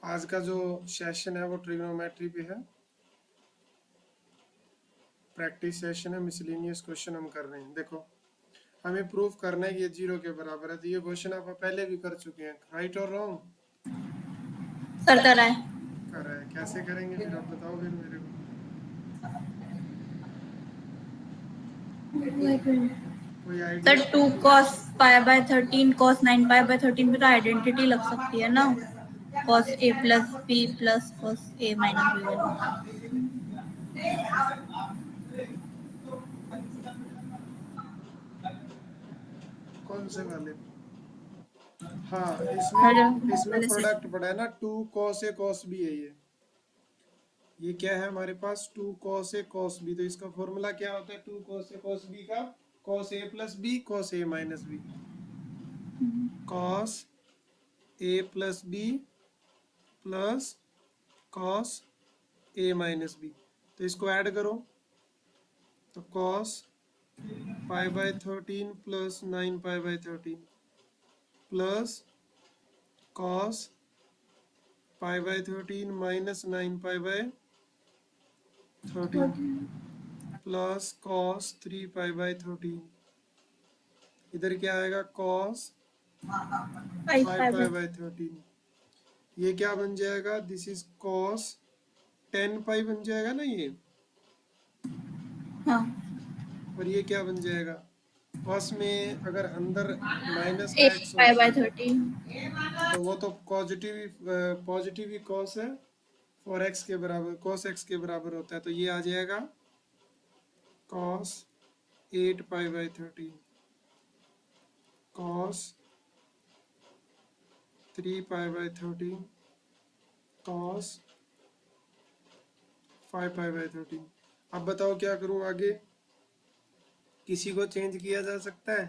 आज का जो सेशन है वो ट्रिग्नोमेट्री पे है, प्रैक्टिस सेशन है। मिसलेनियस क्वेश्चन हम कर रहे हैं। देखो, हमें प्रूफ करना है कि ये 0 के बराबर है। तो ये क्वेश्चन आप पहले भी कर चुके हैं, राइट और रॉन्ग? सर करा है। कर रहे हैं। कैसे करेंगे फिर आप बताओ फिर मेरे को। कोई idea? Sir 2 cos pi by 13 cos 9 pi by 13 पे तो आइडेंटिटी लग सकती है ना, cos a plus b plus cos a minus b वाली। कौन से वाले? हाँ, इसमें वाले से प्रोडक्ट पड़ा है ना, 2 cos a cos b है ये क्या है हमारे पास? 2 cos a cos b। तो इसका फॉर्मूला क्या होता है 2 cos a cos b का? cos a plus b cos a minus b। cos a plus b plus cos a minus b। तो इसको ऐड करो तो cos pi by 13 plus 9 pi by 13 plus cos pi by 13 minus 9 pi by 13 plus cos 3 pi by 13। इधर क्या आएगा? cos 5 pi by 13। ये क्या बन जाएगा? दिस इज cos 10 पाई बन जाएगा ना ये। हाँ और ये क्या बन जाएगा? cos में अगर अंदर माइनस का 8 x पाई होता बाय है 13 तो वो तो पॉजिटिव ही cos है, और x के बराबर, cos x के बराबर होता है। तो ये आ जाएगा cos 8 pi by 13 cos 3 pi by 13 cos 5 pi by 13। अब बताओ क्या करूं आगे? किसी को चेंज किया जा सकता है?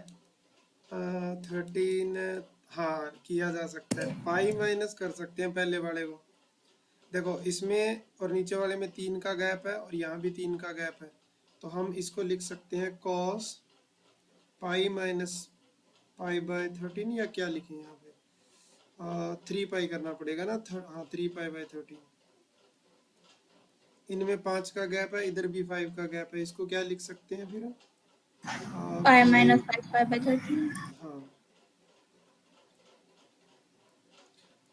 13, हाँ किया जा सकता है। पाई माइनस कर सकते हैं पहले वाले को। देखो, इसमें और नीचे वाले में 3 का गैप है और यहाँ भी 3 का गैप है। तो हम इसको लिख सकते हैं cos pi minus pi by 13, या क्या लिखें यहाँ पे? 3 पाई करना पड़ेगा ना। हाँ, 3 पाई बाय 13। इनमें 5 का गैप है, इधर भी 5 का गैप है। इसको क्या लिख सकते हैं फिर? पाई कि माइनस 5 पाई बाय 13। हाँ,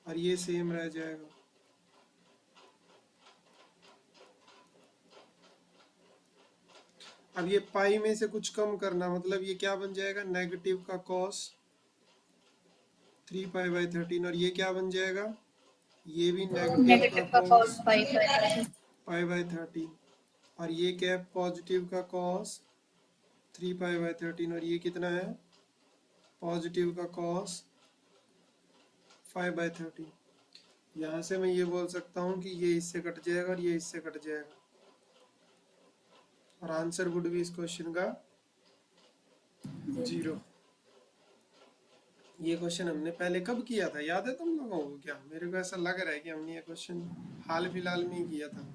और ये सेम रह जाएगा। अब ये पाई में से कुछ कम करना, मतलब ये क्या बन जाएगा? नेगेटिव का cos 3 पाई बाय 13। और ये क्या बन जाएगा? ये भी नेगेटिव का नेगेटिव का cos cos pi by 13। Pi by 13। और ये क्या है? पॉजिटिव का cos 3 पाई बाय 13। और ये कितना है? पॉजिटिव का cos 5 बाय 13। यहाँ से मैं ये बोल सकता हूँ कि ये इससे कट जाएगा और ये इससे कट जाएगा, और आंसर वुड भी इस क्वेश्चन का 0। ये क्वेश्चन हमने पहले कब किया था, याद है तुम लोगों को क्या? मेरे को ऐसा लग रहा है कि हमने ये क्वेश्चन हाल फिलहाल में ही किया था।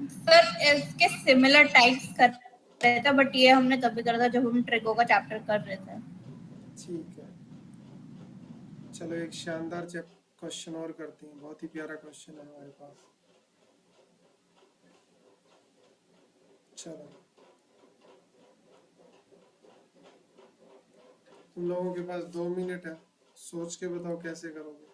सर इसके सिमिलर टाइप्स कर रहे थे, बट ये हमने तभी करा था जब हम ट्रिगो का चैप्टर कर रहे थे। ठीक है, चलो एक शानदार क्वेश्चन और करते हैं। बहुत ही प्यारा क्वेश्चन है हमारे पास। चलो, तुम लोगों के पास 2 मिनट है, सोच के बताओ कैसे करोगे।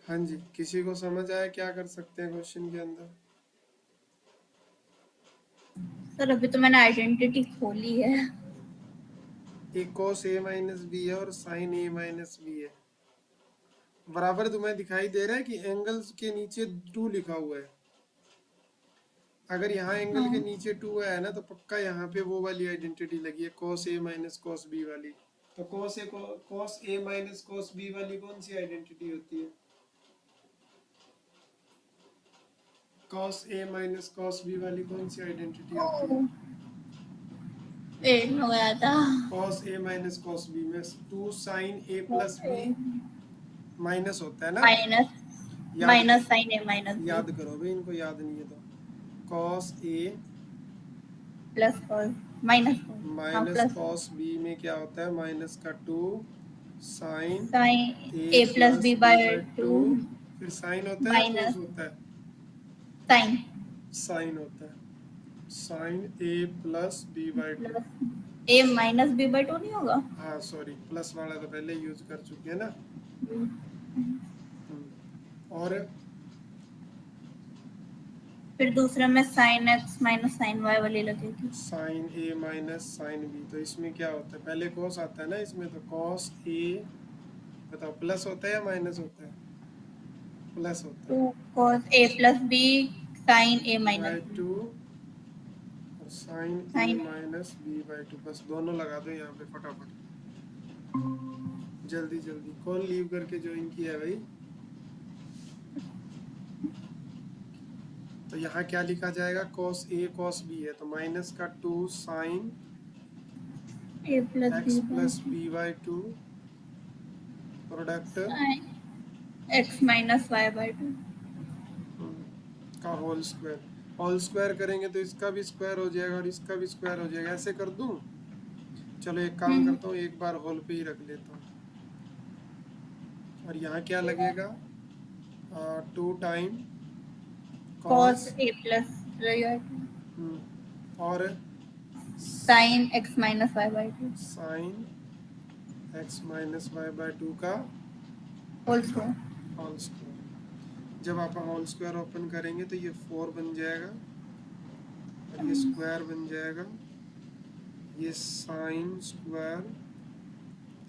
हाँ जी, किसी को समझ आया क्या कर सकते हैं क्वेश्चन के अंदर? सर अभी तो मैंने आइडेंटिटी खोली है। एक cos a माइनस बी है और sin a माइनस बी है। बराबर तुम्हें दिखाई दे रहा है कि एंगल्स के नीचे 2 लिखा हुआ है। अगर यहाँ एंगल के हाँ नीचे 2 है ना, तो पक्का यहाँ पे वो वाली आइडेंटिटी लगी है, cos a minus cos b वाली। तो cos a minus cos b वाली कौन सी आइडेंटिटी होती है? cos a minus cos b वाली कौन सी आइडेंटिटी होती है? पेट हो गया था। cos a minus cos b में 2 sin a plus b minus होता है ना। माइनस याद माइनस साइन ए माइनस बी याद करो भाई, इनको याद नहीं है तो cos a plus cos minus हाँ माइनस प्लस cos b में क्या होता है, माइनस का 2 sin sine a a plus plus b b by by 2। 2 फिर साइन होता है या माइनस कोस होता है? साइन साइन होता है। Sine a plus b by 2। Plus a minus b by 2 नहीं होगा? हाँ सॉरी, प्लस वाला तो पहले यूज कर चुके हैं ना। और फिर दूसरा में sine x minus sine y वाली लगेगी। Sine a minus sine b, तो इसमें क्या होता है, पहले cos आता है ना इसमें, तो cos a बताओ प्लस होता है या माइनस होता है? प्लस होता है 2 cos a plus b sine a by minus 2 और sine a sine minus b by 2। बस दोनों लगा दो यहाँ पे फटाफट, जल्दी जल्दी। कौन लीव करके ज्वाइन किया है भाई? तो यहाँ क्या लिखा जाएगा, cos a cos b है तो माइनस का 2 sine a plus x b plus b by 2 product x minus y by 2 का होल स्क्वायर। होल स्क्वायर करेंगे तो इसका भी स्क्वायर हो जाएगा और इसका भी स्क्वायर हो जाएगा। ऐसे कर दूं? चलो एक काम करता हूँ, एक बार होल पे ही रख लेता हूँ। और यहाँ क्या लगेगा, 2 time cos cos a plus और sine x minus y by 2 sine x minus y by 2 का होल स्क्वायर। Whole square. जब आप होल स्क्वायर ओपन करेंगे तो ये 4 बन जाएगा और ये स्क्वायर बन जाएगा, ये sine square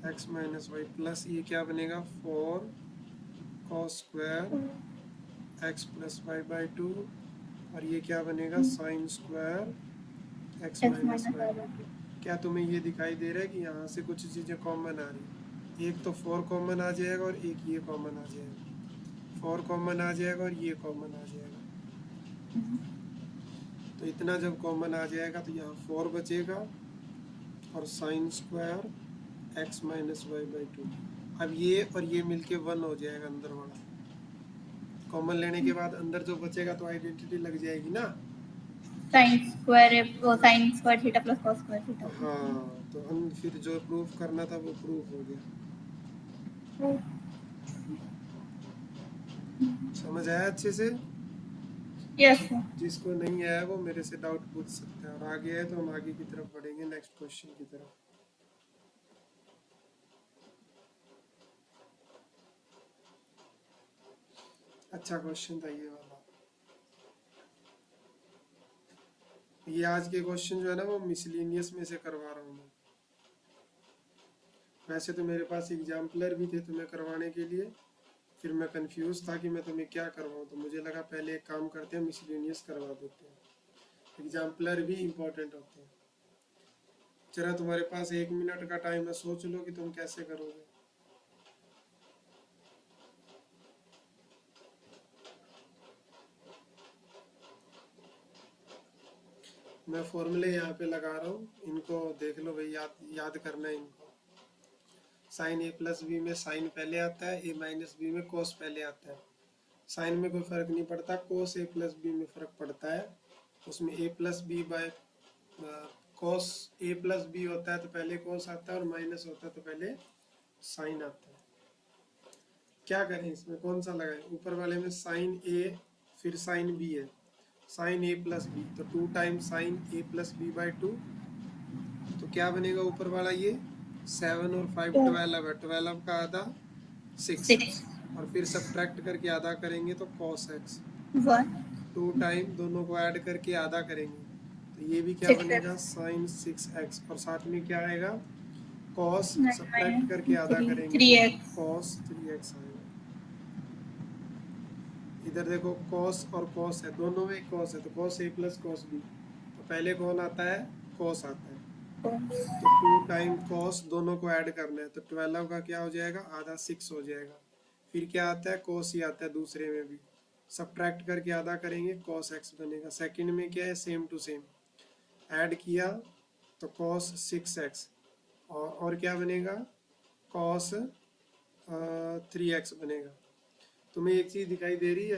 x minus y plus ये क्या बनेगा 4 cos square x plus y by 2 और ये क्या बनेगा sine square x minus y by 2। क्या तुम्हें ये दिखाई दे रहा है कि यहाँ से कुछ चीज़ें कॉमन आ रही है? एक तो 4 कॉमन आ जाएगा और एक ये कॉमन आ जाएगा, 4 कॉमन आ जाएगा और ये कॉमन आ जाएगा। तो इतना जब कॉमन आ जाएगा तो यहाँ 4 बचेगा और sine square x minus y by 2। अब ये और ये मिलके 1 हो जाएगा अंदर वाला। कॉमन लेने के बाद अंदर जो बचेगा तो आइडेंटिटी लग जाएगी ना। Sine square theta plus cos square theta. हाँ, तो हम फिर जो प्रूफ करना था वो प्रूफ हो गया। समझ आया अच्छे से? यस जिसको नहीं आया वो मेरे से डाउट पूछ सकते हैं, और आगे है तो हम आगे की तरफ बढ़ेंगे नेक्स्ट क्वेश्चन की तरफ। अच्छा क्वेश्चन था ये वाला। ये आज के क्वेश्चन जो है ना वो मिसलिनियस में से करवा रहा हूँ मैं। वैसे तो मेरे पास एग्जाम्पलर भी थे तुम्हें करवाने के लिए, फिर मैं कंफ्यूज था कि मैं तुम्हें क्या करवाऊँ, तो मुझे लगा पहले एक काम करते हैं मिसलिनियस करवा देते हैं। एग्जाम्पलर भी इम्पोर्टेंट होते हैं। जरा तुम्हारे पास 1 मिनट का टाइम है, सोच लो कि तुम कैसे करोगे। मैं फॉर्मूले यहाँ पे लगा रहा हूँ, इनको देख लो भाई, याद करना है इनको। साइन ए प्लस बी में साइन पहले आता है, ए माइनस बी में कोस पहले आता है। साइन में कोई फर्क नहीं पड़ता, कोस ए प्लस बी में फर्क पड़ता है। उसमें A plus B by cos A plus B होता है तो पहले कोस आता है, और माइनस होता है तो पहले साइन आता है। क्या करें इसमें, कौन सा लगाएं? ऊपर वाले में साइन ए फिर साइन बी है, साइन ए प्लस बी, तो 2 times sine a plus b by 2। तो क्या बनेगा ऊपर वाला, ये 7 और 5 12 है, 12 का आधा 6, और फिर सब्ट्रैक्ट करके आधा करेंगे तो cos x। 2 टाइम दोनों को ऐड करके आधा करेंगे तो ये भी क्या बनेगा sin 6x, और साथ में क्या आएगा cos, सब्ट्रैक्ट करके आधा करेंगे तो cos 3x आएगा। इधर देखो कॉस और कॉस है, दोनों में कॉस है, तो cos A plus cos B, तो पहले कौन आता है, कॉस आता है, तो 2 टाइम कॉस, दोनों को ऐड करना है, तो 12 का क्या हो जाएगा, आधा 6 हो जाएगा। फिर क्या आता है, कॉस ही आता है दूसरे में भी, सब्ट्रैक्ट करके आधा करेंगे, कॉस एक्स बनेगा। सेकंड में क्या है, सेम टू सेम ऐड किया तो कॉस 6x, और क्या बनेगा, कॉस 3x बनेगा। तुम्हें एक चीज़ दिखाई दे रही है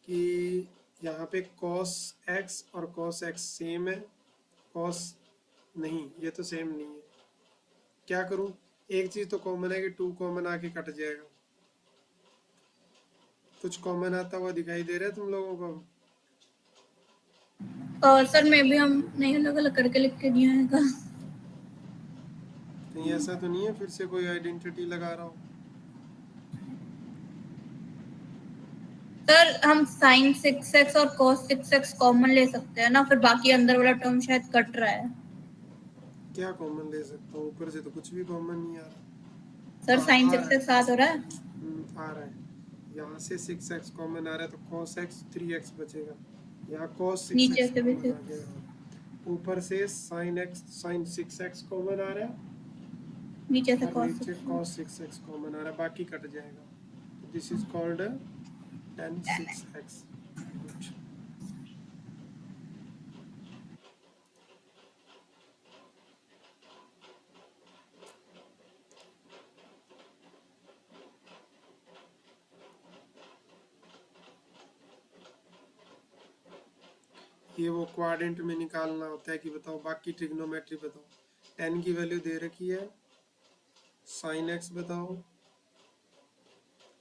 कि यहाँ पे cos x और cos x सेम है, cos नहीं, ये तो सेम नहीं है। क्या करूँ, एक चीज़ तो कॉमन है कि 2 कॉमन आके कट जाएगा। कुछ कॉमन आता हुआ दिखाई दे रहा है तुम लोगों को? सर मे भी हम नहीं अलग अलग करके लिख के दिया है का? कहीं ऐसा तो नहीं है फिर से कोई आइडेंटिटी लगा रहा हो? सर हम sin 6x और cos 6x कॉमन ले सकते हैं ना, फिर बाकी अंदर वाला टर्म शायद कट रहा है। क्या कॉमन ले सकता हूँ, ऊपर से तो कुछ भी कॉमन नहीं आ रहा। सर हाँ, sin आ रहा 6x साथ हो रहा है। आ रहा है, यहाँ से 6x कॉमन आ रहा है, तो cos x 3x बचेगा, यहाँ cos 6x नीचे से भी कॉमन आ गया, ऊपर से sin 6x कॉमन आ रहा है, नीचे से और cos नीचे 6x। cos 6x कॉमन आ रहा है, बाकी कट जाएगा। This is called tan 6x। ये वो क्वाड्रेंट में निकालना होता है कि बताओ बाकी ट्रिग्नोमेट्री बताओ। tan की वैल्यू दे रखी है, sin x बताओ,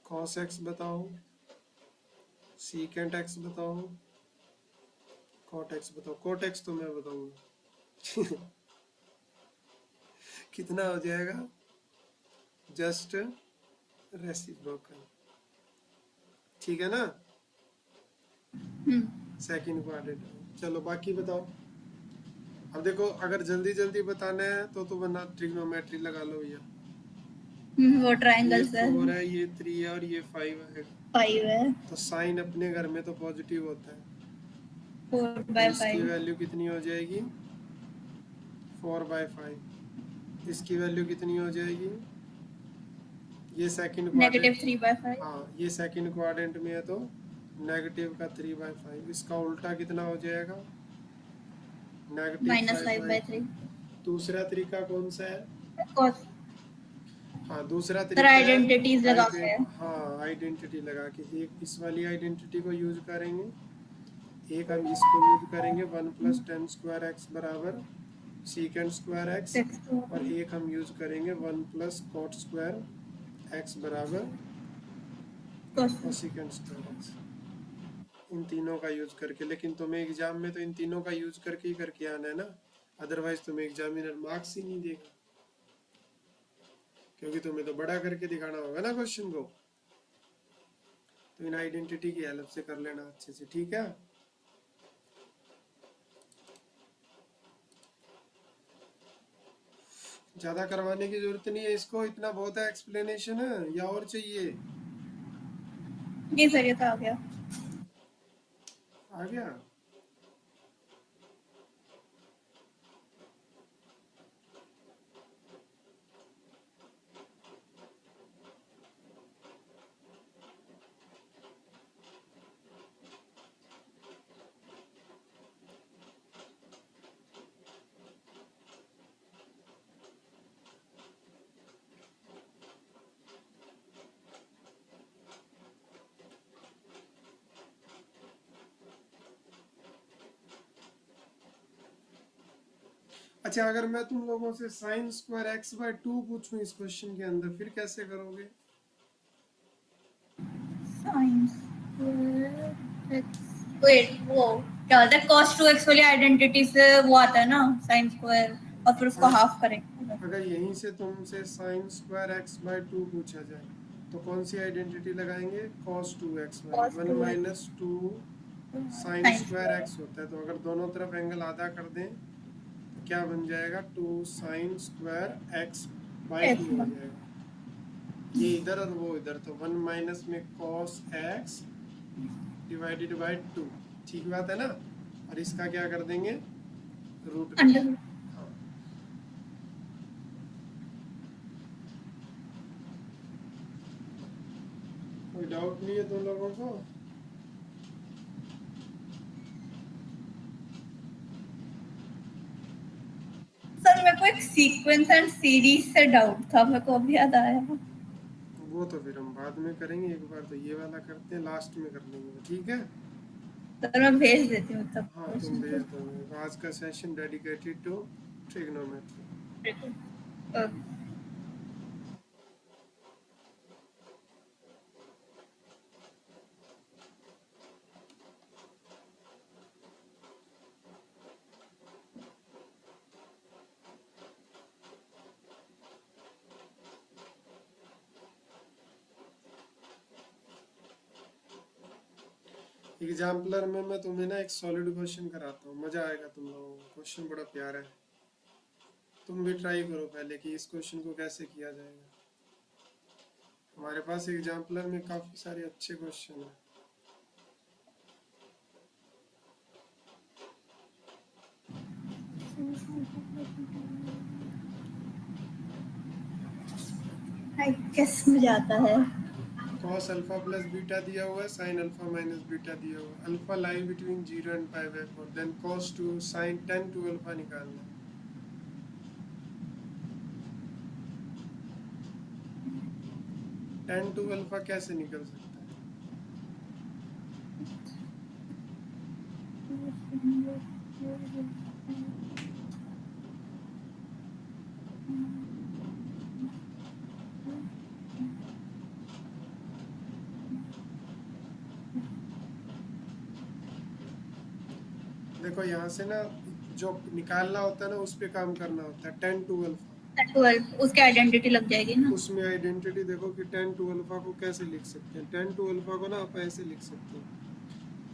cos x बताओ, secant x बताओ, cot x बताओ। cot x तो मैं बताऊंगा कितना हो जाएगा, जस्ट रेसिप्रोकल, ठीक है ना, सेकंड क्वाड्रेंट। चलो बाकी बताओ। अब देखो अगर जल्दी जल्दी बताना है तो वरना ट्रिग्नोमेट्री लगा लो भैया। वो ये ट्रायंगल 4 है, ये 3 है, और ये 5 है, 5 है, तो साइन अपने घर में तो पॉजिटिव होता है, 4 तो by इसकी 5। वैल्यू कितनी हो जाएगी, 4/5। इसकी वैल्यू कितनी हो जाएगी, ये सेकंड नेगेटिव क्वाड्रेंट, 3 by 5। हाँ ये सेकंड क्वाड्रेंट में है तो नेगेटिव का 3/5। इसका उल्टा कितना हो जाएगा, नेगेटिव -5 by 5/5। 3। दूसरा तरीका कौन सा है, cos। हाँ दूसरा सर तरीका है आइडेंटिटीज लगा के है। हाँ आइडेंटिटी लगा के, एक इस वाली आइडेंटिटी को यूज करेंगे, एक हम इसको यूज करेंगे, 1 + tan स्क्वायर x बराबर secant स्क्वायर x, और एक हम यूज करेंगे 1 + cot स्क्वायर x बराबर cosecant स्क्वायर x, इन तीनों का यूज करके। लेकिन तुम्हें एग्जाम में तो इन तीनों का यूज करके ही करके आना है ना, अदरवाइज तुम्हें एग्जामिनर मार्क्स ही नहीं देगा, क्योंकि तुम्हें तो बड़ा करके दिखाना होगा ना क्वेश्चन को। तो इन आइडेंटिटी की हेल्प से कर लेना अच्छे से, ठीक है। ज्यादा करवाने की जरूरत नहीं है इसको, इतना बहुत है एक्सप्लेनेशन है, या और चाहिए? जी सर ये तो आ गया। आ गया। अच्छा अगर मैं तुम लोगों से sin स्क्वायर x/2 पूछूं इस क्वेश्चन के अंदर, फिर कैसे करोगे? sin x, वेट वो क्या होता है, cos 2x वाली आइडेंटिटी से वो आता है ना sin स्क्वायर, और फिर उसको अगर हाफ करेंगे। अगर यहीं से तुमसे sin स्क्वायर x/2 पूछा जाए तो कौन सी आइडेंटिटी लगाएंगे, cos 2x वाली, cos 1 2x - 2 sin sin square x होता है, तो अगर दोनों तरफ एंगल आधा कर दें तो क्या बन जाएगा, 2 sin स्क्वायर x/2 हो जाएगा। ये इधर और वो इधर, तो 1 - में cos x डिवाइडेड बाय 2, ठीक बात है ना। और इसका क्या कर देंगे, रूट अंडर। हाँ। कोई डाउट नहीं है तुम लोगों को? सर मेरे को एक सीक्वेंस एंड सीरीज से डाउट था, मेरे को अभी याद आया। वो तो फिर हम बाद में करेंगे, एक बार तो ये वाला करते हैं, लास्ट में कर लेंगे, ठीक है। सर मैं भेज देती हूँ तब हाँ तुम क्वेश्चन भेज दो। आज का सेशन डेडिकेटेड टू ट्रिग्नोमेट्री। को। एग्जाम्पलर में मैं तुम्हें ना एक सॉलिड क्वेश्चन कराता हूँ, मजा आएगा तुम लोगों को, क्वेश्चन बड़ा प्यारा है। तुम भी ट्राई करो पहले कि इस क्वेश्चन को कैसे किया जाएगा। हमारे पास एग्जाम्पलर में काफी सारे अच्छे क्वेश्चन है। आई गेस मुझे आता है। cos अल्फा प्लस बीटा दिया हुआ है, sin अल्फा माइनस बीटा दिया हुआ है, alpha lie between 0 and pi by 4, then cos 2 sin tan 2 alpha निकालना है। tan 2 अल्फा कैसे निकल सकता है? देखो यहाँ से ना जो निकालना होता है ना उस पे काम करना होता है, tan 2 अल्फा। 12 उसकी आइडेंटिटी लग जाएगी ना। उसमें आइडेंटिटी देखो कि tan 2 अल्फा को कैसे लिख सकते हैं। tan 2 अल्फा को ना आप ऐसे लिख सकते हैं,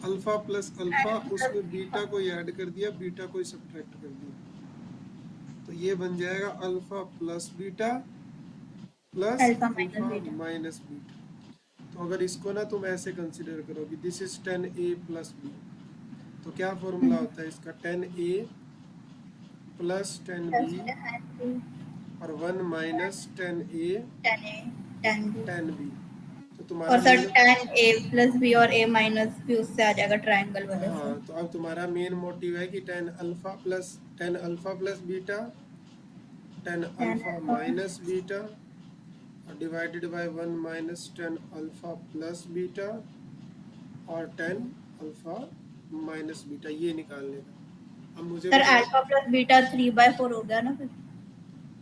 अल्फा प्लस अल्फा, उसमें बीटा को ऐड कर दिया, बीटा को सब्ट्रैक्ट कर दिया, तो ये बन जाएगा alpha plus beta plus alpha alpha minus beta. Minus beta. तो अगर इसको ना तुम ऐसे कंसिडर करो कि this is tan a plus b, तो क्या फॉर्मूला होता है इसका, tan a plus tan b और 1 minus tan a tan b। तो तुम्हारा और सर मेन, tan a प्लस बी और a माइनस भी उससे आ जाएगा ट्रायंगल वजह से। हाँ तो अब तुम्हारा मेन मोटिव है कि tan alpha plus beta, tan alpha minus beta और divided by 1 minus tan alpha plus beta और tan अल्फा माइनस बीटा, ये निकालने का। अब मुझे सर बताओ अल्फा प्लस बीटा 3/4 हो गया ना फिर।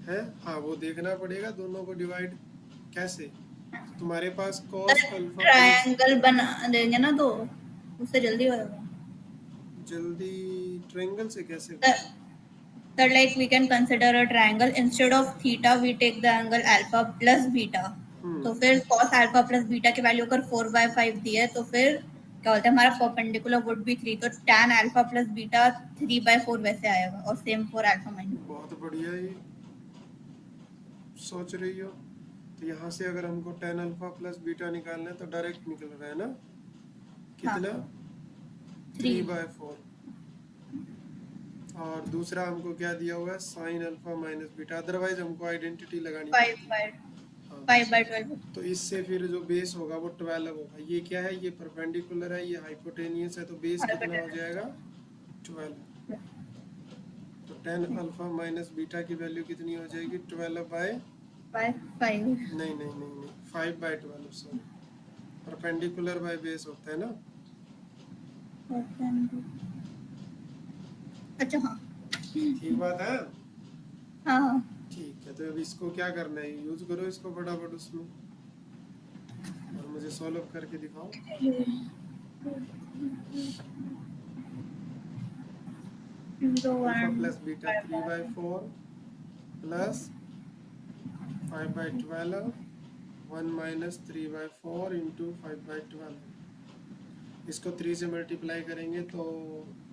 है, हाँ वो देखना पड़ेगा दोनों को डिवाइड कैसे। तुम्हारे पास cos sir alpha plus, triangle बना देंगे ना तो उससे जल्दी होगा। जल्दी ट्रायंगल से कैसे Sir, होगा? sir, like we can consider a triangle. Instead of theta, we take the angle alpha plus beta. तो फिर cos alpha plus beta की वैल्यू अगर 4/5 दी है तो फिर क्या बोलते हैं, हमारा परपेंडिकुलर वुड बी 3, तो tan alpha plus beta 3/4 वैसे आएगा, और सेम फॉर alpha minus। बहुत बढ़िया ये सोच रही हो। तो यहाँ से अगर हमको tan अल्फा प्लस बीटा निकालना है तो डायरेक्ट निकल रहा है ना, कितना, 3/4। और दूसरा हमको क्या दिया हुआ है, sin alpha minus beta, otherwise हमको आइडेंटिटी लगानी पड़ेगी। 5/12। तो इससे फिर जो बेस होगा वो 12 होगा। ये क्या है, ये परपेंडिकुलर है, ये हाइपोटेनियस है, तो बेस कितना हो जाएगा, 12। तो tan अल्फा माइनस बीटा की वैल्यू कितनी हो जाएगी, 12/, 5 नहीं 5/12, सॉरी, परपेंडिकुलर बाय बेस होता है ना। अच्छा हाँ ठीक बात है। हाँ। ठीक है, तो अब इसको क्या करना है, यूज करो इसको फटाफट उसमें और मुझे सॉल्व करके दिखाओ। Alpha plus beta 3/4 plus 5/12, 1 minus 3/4 into 5/12। इसको 3 से मल्टीप्लाई करेंगे तो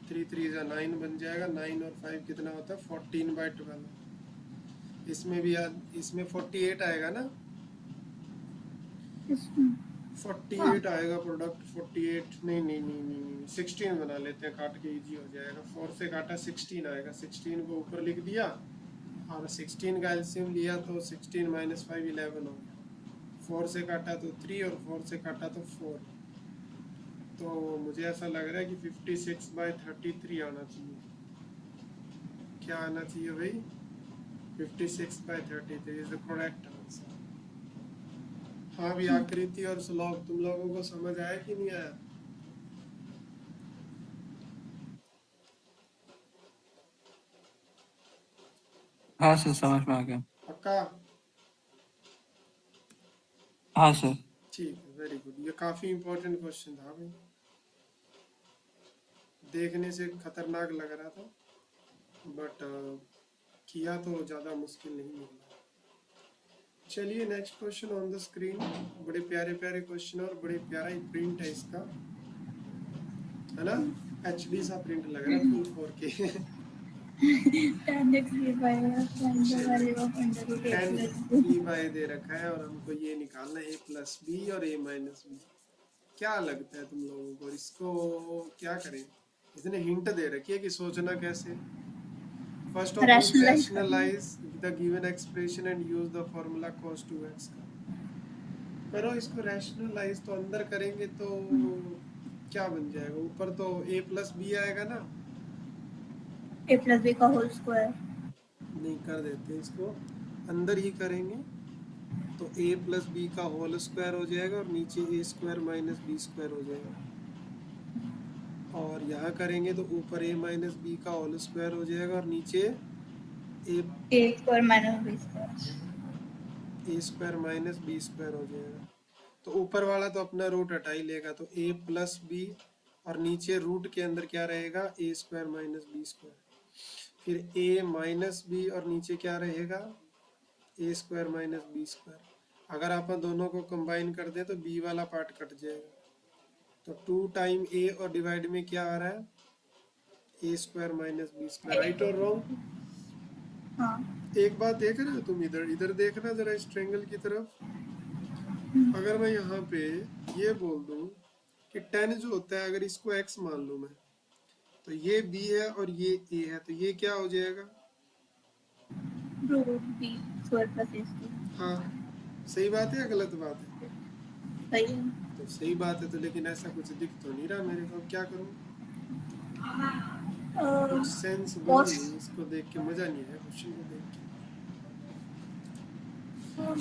3 3 जा 9 बन जाएगा, 9 और 5 कितना होता है, 14/12। इसमें भी इसमें 48 आएगा ना, हाँ 48 आएगा प्रोडक्ट 48 नहीं नहीं नहीं नहीं नहीं 16 बना लेते हैं, काट के इजी हो जाएगा। 4 से काटा 16 आएगा, 16 को ऊपर लिख दिया और 16 का एलसीएम लिया तो 16 माइनस 5 11 हो गया। 4 से काटा तो 3 और 4 से काटा तो 4। तो मुझे ऐसा लग रहा है कि 56/33 आना चाहिए। क्या आना चाहिए भाई? 56/33 इज द करेक्ट आंसर। हाँ भी आकृति और श्लोक तुम लोगों को समझ आया कि नहीं आया? हाँ सर, समझ में आ गया। पक्का? हाँ सर। ठीक है, वेरी गुड। ये काफी इंपॉर्टेंट क्वेश्चन था भाई, देखने से खतरनाक लग रहा था बट किया तो ज़्यादा मुश्किल नहीं निकला। चलिए next question on the screen. बड़े प्यारे प्यारे क्वेश्चन और बड़े प्यारा ही प्रिंट है इसका, है ना? एचडी सा प्रिंट लग रहा है, फुल 4K। 10 दे रखा है और हमको ये निकालना है a+b और a-b। क्या लगता है तुम लोगों को, इसको क्या करें? इतने हिंट दे रखी है कि सोचना कैसे। First of all rationalize the given expression and use the formula cos 2x का। करो इसको रैशनलाइज, तो अंदर करेंगे तो क्या बन जाएगा? ऊपर तो a+b आएगा ना? a+b का होल स्क्वायर। नहीं, कर देते हैं इसको, अंदर ही करेंगे तो a+b का होल स्क्वायर हो जाएगा और नीचे a² माइनस b² हो जाएगा। और यहाँ करेंगे तो ऊपर a-b का होल स्क्वायर हो जाएगा और नीचे a² minus a² minus b² हो जाएगा। तो ऊपर वाला तो अपना रूट हटा ही लेगा, तो a+b और नीचे रूट के अंदर क्या रहेगा? a² minus b²। फिर a माइनस b और नीचे क्या रहेगा? a² minus b²। अगर आप दोनों को कंबाइन कर दें तो b वाला पार्ट कट जाएगा, तो 2 टाइम a और डिवाइड में क्या आ रहा है? a² minus b²। राइट और रॉन्ग? हाँ एक बात देख रहे हो तुम, इधर इधर देखना जरा इस ट्रायंगल की तरफ। अगर मैं यहाँ पे ये बोल दूं कि 10 जो होता है, अगर इसको x मान लूं मैं, तो ये b है और ये a है, तो ये क्या हो जाएगा? Root b² plus a²। हाँ, सही बात है या गलत बात है? सही है। तो सही बात है, तो लेकिन ऐसा कुछ दिख तो नहीं रहा मेरे को, क्या करूं? कुछ सेंस बना नहीं, इसको देख के मजा नहीं आया क्वेश्चन को देख के।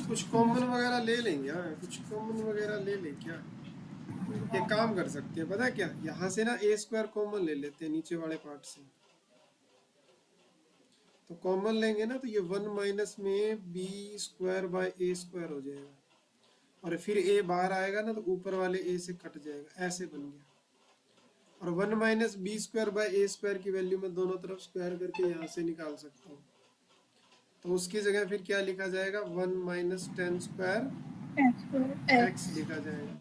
कुछ कॉमन वगैरह ले लेंगे, हाँ कुछ कॉमन वगैरह ले लें क्या? एक काम कर सकते हैं, पता है क्या? यहाँ से ना a² कॉमन ले लेते हैं नीचे वाले पार्ट से। तो कॉमन लेंगे ना तो ये 1 माइनस में b² हो जाएगा और फिर a बाहर आएगा ना तो ऊपर वाले a से कट जाएगा, ऐसे बन गया। और 1 माइनस b² की वैल्यू में दोनों तरफ स्क्वायर करके यहाँ से निकाल सकता हूँ, तो उसकी जगह फिर क्या लिखा जाएगा? 1 माइनस 10² x लिखा जाएगा।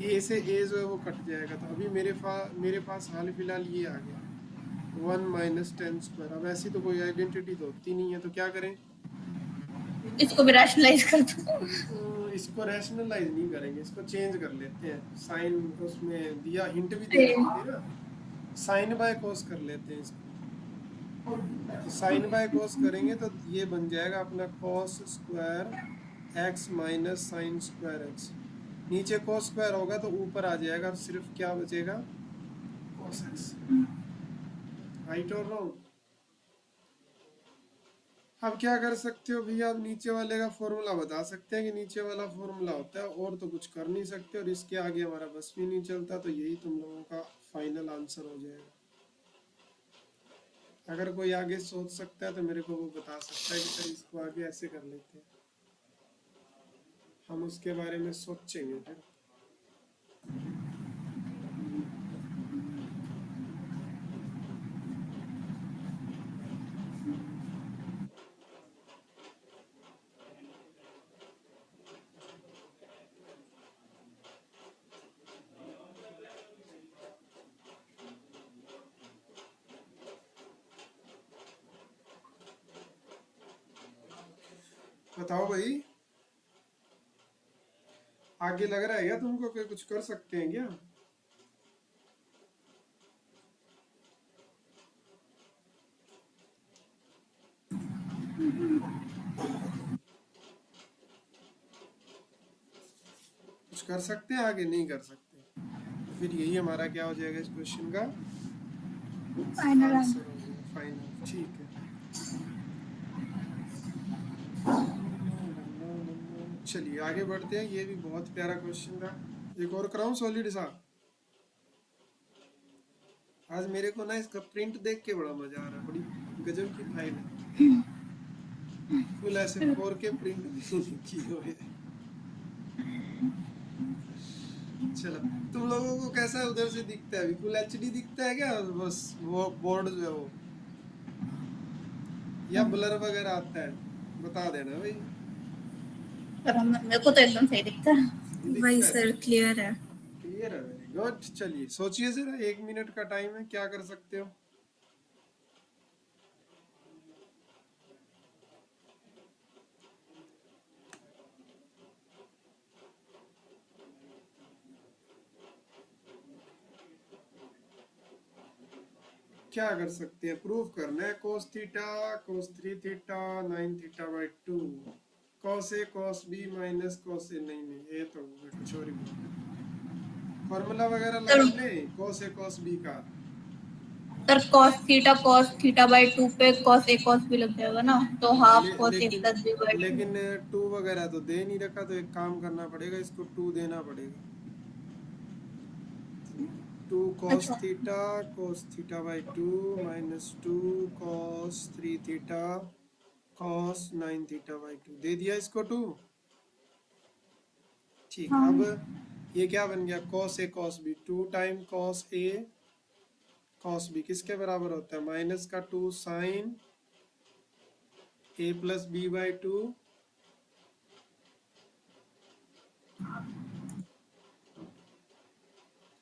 a से a जो है वो कट जाएगा, तो अभी मेरे पास हाल फिलहाल ये आ गया 1 माइनस 10²। अब ऐसी तो कोई आइडेंटिटी तो होती नहीं है, तो क्या करें? इसको भी रैशनलाइज कर दो। इसको रैशनलाइज नहीं करेंगे, इसको चेंज कर लेते हैं। साइन उसमें दिया, हिंट भी दे रखी थी ना, साइन बाय कोस कर लेते हैं इसको। तो साइन बाय कोस करेंगे तो ये बन जाएगा अपना cos² x minus sin² x। नीचे cos² होगा तो ऊपर आ जाएगा और सिर्फ क्या बचेगा? cos x। राइट और रॉन्ग? अब क्या कर सकते हो भैया? आप नीचे वाले का फॉर्मूला बता सकते हैं कि नीचे वाला फॉर्मूला होता है, और तो कुछ कर नहीं सकते, और इसके आगे हमारा बस भी नहीं चलता, तो यही तुम लोगों का फाइनल आंसर हो जाएगा। अगर कोई आगे सोच सकता है तो मेरे को वो बता सकता है कि सर इसको आगे ऐसे कर लेते हैं, हम उसके बारे में सोचेंगे फिर। बताओ भाई, आगे लग रहा है क्या तुमको कि कुछ कर सकते हैं क्या? कुछ कर सकते हैं आगे? नहीं कर सकते। तो फिर यही हमारा क्या हो जाएगा इस क्वेश्चन का फाइनल आंसर हो गया, फाइनल। ठीक है, चलिए आगे बढ़ते हैं। ये भी बहुत प्यारा क्वेश्चन था। एक और कराऊं सॉलिड सा? आज मेरे को ना इसका प्रिंट देख के बड़ा मजा आ रहा है, बड़ी गजब की फाइल है। फुल ऐसे 4K प्रिंट भी की हुई है। चलो, तुम लोगों को कैसा उधर से दिखता है? अभी फुल HD दिखता है क्या? बस वो बोर्ड जो है वो, या ब्लर वगैरह आता है? बता देना भाई। पर मेरे को तो एकदम सही दिखता है। सही वही दिखता है? सर, क्लियर है। क्लियर है, वेरी गुड। चलिए सोचिए जरा, 1 मिनट का टाइम है, क्या कर सकते हो? क्या कर सकते हैं? प्रूफ करना है। cos theta cos 3 theta 9 theta by 2 cos A cos B minus cos A। नहीं नहीं, ये तो कुछ और ही फॉर्मूला वगैरह लगा ले cos A cos B का। सर cos थीटा बाई 2 पे cos A cos B लग जाएगा ना, तो half cos A plus B by 2। लेकिन 2 वगैरह तो दे नहीं रखा, तो एक काम करना पड़ेगा, इसको 2 देना पड़ेगा। 2 cos theta by 2 minus 2 cos 3 theta cos 9 theta by 2 दे दिया इसको 2। ठीक, अब ये क्या बन गया? cos A cos B, 2 time cos A cos B किसके बराबर होता है? माइनस का 2 sine A plus B by 2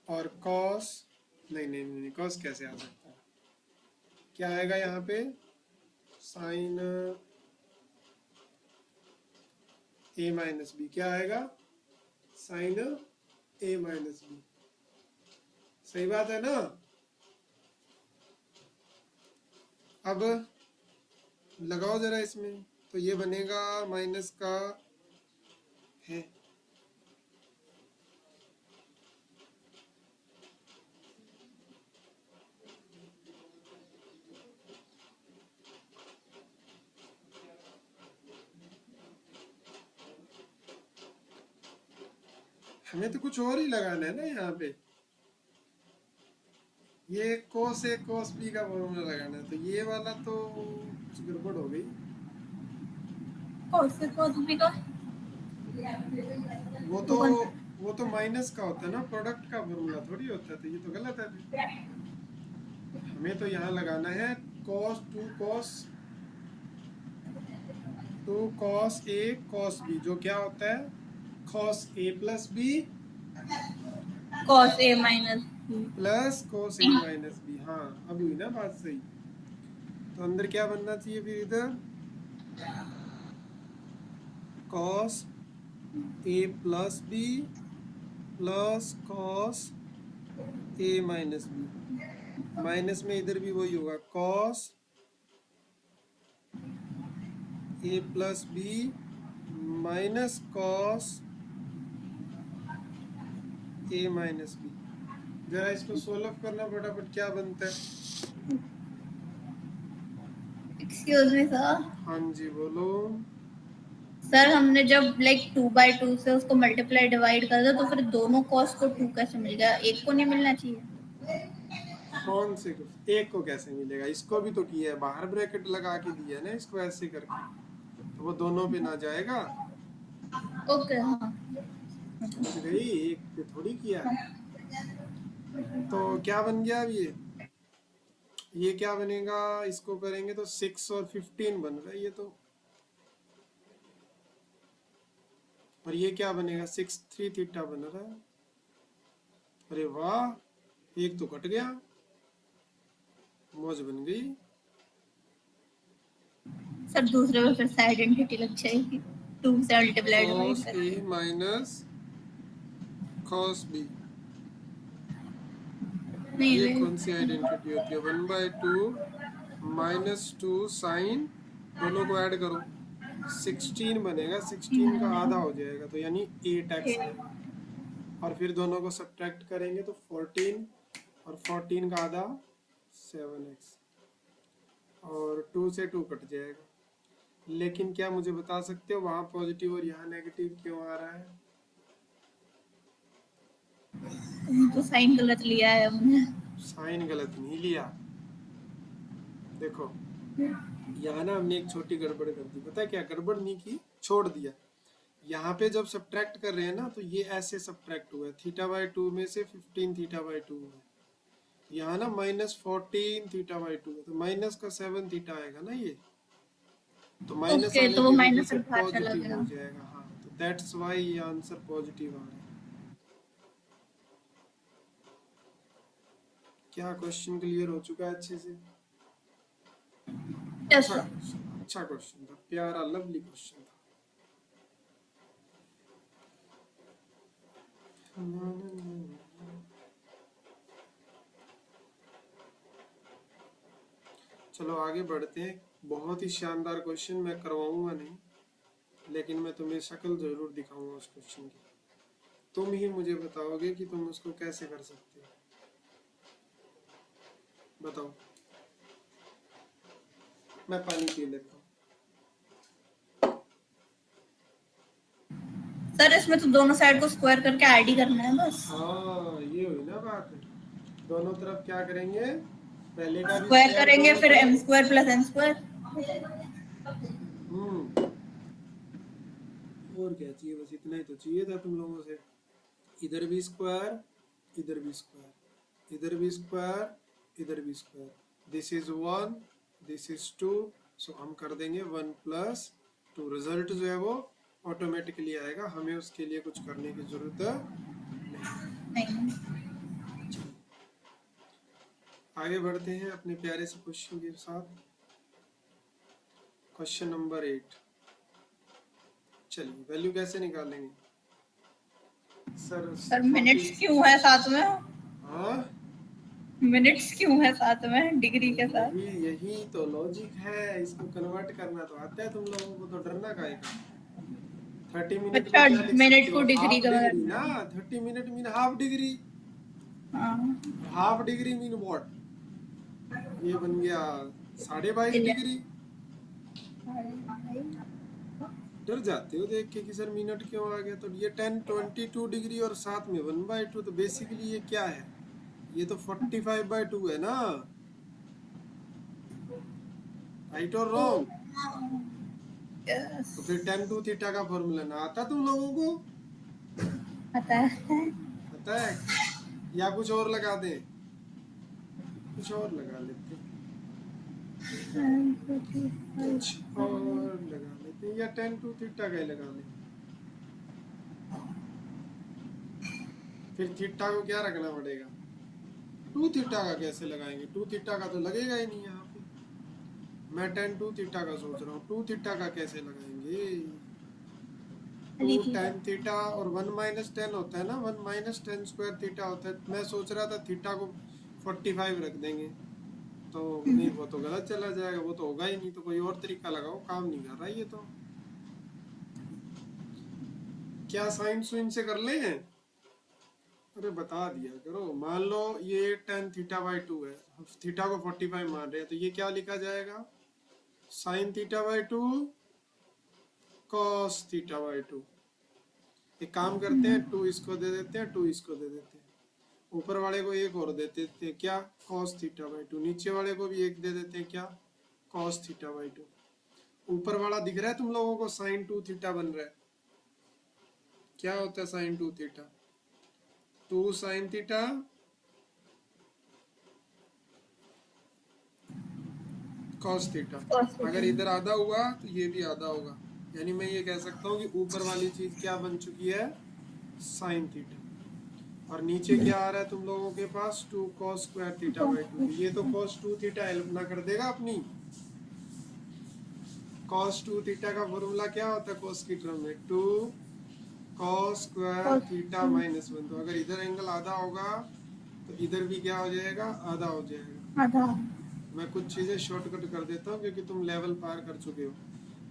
और cos, नहीं नहीं नहीं, cos कैसे आ सकता है? क्या आएगा यहाँ पे? Sine A minus B। क्या आएगा? Sine A minus B। सही बात है ना? अब लगाओ जरा इसमें, तो ये बनेगा माइनस का है, हमें तो कुछ और ही लगाना है ना यहाँ पे। ये cos A cos B का फॉर्मूला लगाना है, तो ये वाला तो कुछ गड़बड़ हो गई। cos A cos B का वो तो माइनस का होता है ना, प्रोडक्ट का फॉर्मूला थोड़ी होता है, तो ये तो गलत है फिर। हमें तो यहाँ लगाना है cos 2 cos A cos B, जो क्या होता है? cos A plus B cos A minus B plus cos A minus B। हाँ, अब हुई ना बात सही। तो अंदर क्या बनना चाहिए फिर? इधर cos A plus B plus cos A minus B। Minus में इधर भी वही होगा, cos A plus B minus cos A minus B। जरा इसको सोल्व करना फटाफट, क्या बनता है? Excuse me sir. हाँ जी, बोलो। सर हमने जब लाइक 2/2 से उसको मल्टीप्लाई डिवाइड कर दिया, तो फिर दोनों कॉस को 2 कैसे मिल गया? एक को नहीं मिलना चाहिए? कौन से को? एक को कैसे मिलेगा? इसको भी तो किया है, बाहर ब्रैकेट लगा के दिया है ना इसको ऐसे करके, तो वो दोनों पे ना जाएगा। ओके हाँ। समझ गई? एक पे थोड़ी किया है। तो क्या बन गया अब ये क्या बनेगा? इसको करेंगे तो 6 और 15 बन रहा है ये तो। और ये क्या बनेगा? 6 3 थीटा बन रहा है। अरे वाह, एक तो कट गया, मौज बन गई। सर दूसरे में फिर से आइडेंटिटी लग जाएगी, 2 से मल्टीप्लाई डिवाइड cos कर। A माइनस cos b, नहीं ये वे कौन सी आइडेंटिटी होती है? 1/2 माइनस 2 साइन, दोनों को ऐड करो 16 बनेगा, 16 का आधा हो जाएगा तो यानी 8x आएगा, और फिर दोनों को सब्ट्रैक्ट करेंगे तो 14, और 14 का आधा 7x, और 2 से 2 कट जाएगा। लेकिन क्या मुझे बता सकते हो वहां पॉजिटिव और यहाँ नेगेटिव क्यों आ रहा है? तो साइन गलत लिया है हमने। साइन गलत नहीं लिया, देखो यहाँ ना हमने एक छोटी गड़बड़ कर दी। पता है क्या गड़बड़ नहीं की, छोड़ दिया। यहाँ पे जब सब्ट्रैक्ट कर रहे हैं ना तो ये ऐसे सब्ट्रैक्ट हुआ है, θ/2 में से 15 θ/2 है। यहाँ ना -14 θ/2 है, तो माइनस का 7 थीटा आएगा ना ये, तो माइनस ओके, आने तो वो की वजह माइनस से बाहर चला पॉजिटिव गया। हो जाएगा। हाँ, तो दैट्स वाई ये आंसर पॉजिटिव आ रहा है। क्या क्वेश्चन क्लियर हो चुका है अच्छे से? Yes sir. अच्छा क्वेश्चन था, प्यारा लवली क्वेश्चन था। चलो आगे बढ़ते हैं। बहुत ही शानदार क्वेश्चन, मैं करवाऊंगा नहीं लेकिन मैं तुम्हें शक्ल जरूर दिखाऊंगा उस क्वेश्चन की। तुम ही मुझे बताओगे कि तुम उसको कैसे कर सकते हो। बताओ। मैं पानी पी लेता हूँ। सर इसमें तो दोनों साइड को स्क्वायर करके ऐड ही करना है बस। हाँ, ये हुई ना बात। दोनों तरफ क्या करेंगे? पहले का भी स्क्वायर स्क्वायर करेंगे दोनों फिर तरफ। m square plus n square. और क्या चाहिए? बस इतना ही तो चाहिए था तुम लोगों से। इधर भी स्क्वायर, इधर भी स्क्वायर, इधर भी स्क्वायर, इधर भी square. This is 1, this is 2, सो हम कर देंगे 1 + 2। रिजल्ट जो है वो ऑटोमेटिकली आएगा, हमें उसके लिए कुछ करने की जरूरत नहीं। आगे बढ़ते हैं अपने प्यारे से क्वेश्चन के साथ। Question number 8। चलिए वैल्यू कैसे निकालेंगे? सर मिनट्स क्यों है साथ में? हाँ, मिनट्स क्यों है साथ में डिग्री के साथ? यही तो लॉजिक है, इसको कन्वर्ट करना तो आता है तुम लोगों को, तो डरना काहे का? 30 मिनट को अच्छा, क्या लिख मिनट सकते को हो? डिग्री हाफ का डिग्री मतलब। ना, 30 मिनट मीन हाफ डिग्री। हाँ। Half degree mean what? ये बन गया 22.5 डिग्री। डर जाते हो देख के कि सर मिनट क्यों आ गया? तो ये 1022 डिग्री और साथ में 1/2, तो बेसिकली ये क्या है? ये तो 45/2 है ना, राइट और रॉन्ग? तो फिर tan 2 थीटा का फॉर्मूला ना आता तुम लोगों को? पता है। पता है? या कुछ और लगा दें? कुछ और लगा लेते, कुछ और लगा लेते, या tan 2 थीटा का ही लगा लें। फिर थीटा को क्या रखना पड़ेगा? 2 थीटा का कैसे लगाएंगे? 2 थीटा का तो लगेगा ही नहीं यहाँ पे। मैं tan 2 थीटा का सोच रहा हूँ, 2 थीटा का कैसे लगाएंगे? 2 tan थीटा और 1 - tan होता है ना, 1 - tan स्क्वायर थीटा होता है। मैं सोच रहा था थीटा को 45 रख देंगे, तो नहीं, वो तो गलत चला जाएगा, वो तो होगा ही नहीं। तो कोई और तरीका लगाओ, काम नहीं कर रहा ये तो। क्या साइन सुइन से कर ले? अरे बता दिया करो। मान लो ये tan θ/2 है, थीटा को 45 मान रहे हैं, तो ये क्या लिखा जाएगा? sin θ/2 cos θ/2। एक काम करते हैं, 2 इसको दे देते हैं, 2 इसको दे देते हैं, ऊपर वाले को एक और दे देते हैं, क्या? cos θ/2। नीचे वाले को भी एक दे देते हैं, क्या? cos θ/2। ऊपर वाला दिख रहा है तुम लोगों को? sin 2 थीटा बन रहा है। क्या होता है sin 2 theta? 2 sin theta cos theta. अगर इधर आधा हुआ तो ये भी आधा होगा, यानी मैं ये कह सकता हूँ कि ऊपर वाली चीज क्या बन चुकी है? sin theta. और नीचे क्या आ रहा है तुम लोगों के पास? 2 cos स्क्वायर θ/2। ये तो cos 2 थीटा हेल्प ना कर देगा अपनी? cos 2 थीटा का फॉर्मूला क्या होता है cos की टर्म में? 2 कॉस स्क्वायर थीटा माइनस 1। तो अगर इधर एंगल आधा होगा तो इधर भी क्या हो जाएगा, आधा हो जाएगा। आधा। मैं कुछ चीजें शॉर्टकट कर देता हूँ क्योंकि तुम लेवल पार कर चुके हो।